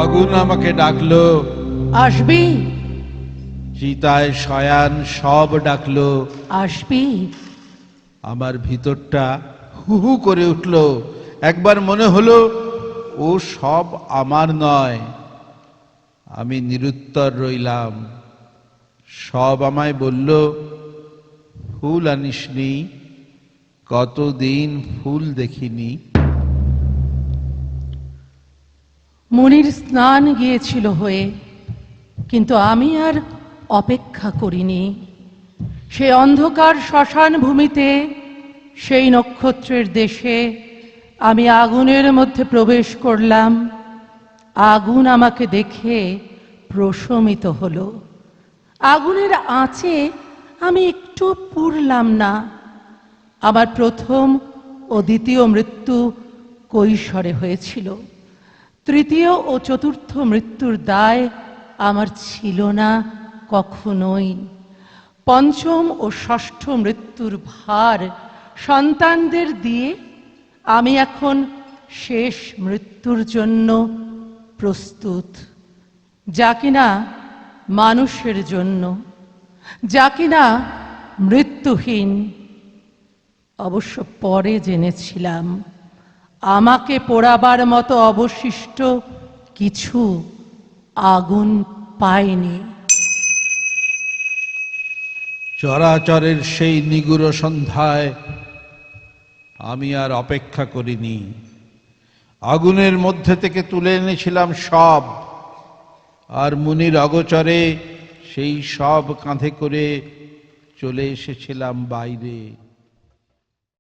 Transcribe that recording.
আগুন আমাকে ডাকলো, আসবি চিতায় শয়ান সব ডাকলো। আসবি। আমার ভিতরটা হু হু করে উঠল। একবার মনে হলো ও সব আমার নয়। আমি নিরুত্তর রইলাম। সব আমায় বলল, ফুল আনিসনি, কতদিন ফুল দেখিনি। মুনির স্নান গিয়েছিল হয়ে, কিন্তু আমি আর অপেক্ষা করিনি। সে অন্ধকার শ্মশান ভূমিতে, সেই নক্ষত্রের দেশে আমি আগুনের মধ্যে প্রবেশ করলাম। আগুন আমাকে দেখে প্রশমিত হলো। আগুনের আঁচে আমি একটু পুড়লাম না। আমার প্রথম ও দ্বিতীয় মৃত্যু কৈশোরে হয়েছিল। তৃতীয় ও চতুর্থ মৃত্যুর দায় আমার ছিল না কখনোই। পঞ্চম ও ষষ্ঠ মৃত্যুর ভার সন্তানদের দিয়ে আমি এখন শেষ মৃত্যুর জন্য প্রস্তুত, যা কিনা মানুষের জন্য, যা কিনা মৃত্যুহীন। অবশ্য পরে জেনেছিলাম আমাকে পোড়াবার মতো অবশিষ্ট কিছু আগুন পায়নি। চরাচরের সেই নিগুড় সন্ধ্যায় আমি আর অপেক্ষা করিনি। আগুনের মধ্যে থেকে তুলে এনেছিলাম সব, আর মুনির অগোচরে সেই সব কাঁধে করে চলে এসেছিলাম বাইরে।